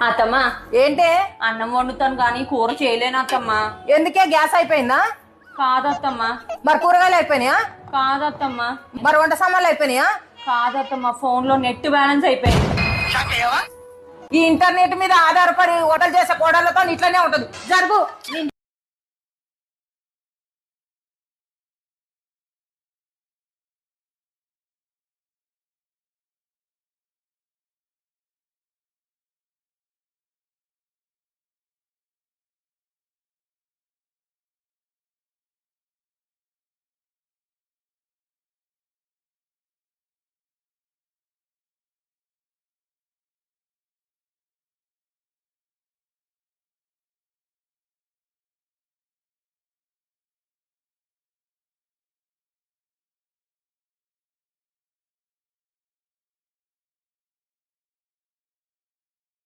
అత్తమ్మా ఏంటే? అన్నం వండుతాను గాని కూర చేయలేను అత్తమ్మా. ఎందుకే? గ్యాస్ అయిపోయిందా? కాదత్తమ్మా. మరి కూరగాయలు అయిపోయినాయా? కాదత్తమ్మా. మరి వంట సామాన్లు అయిపోయినాయా? కాదత్తమ్మా, ఫోన్ లో నెట్ బ్యాలెన్స్ అయిపోయింది. ఈ ఇంటర్నెట్ మీద ఆధారపడి హోటల్ చేసే కోడళ్ళతో ఇట్లనే ఉంటది. జరుగు.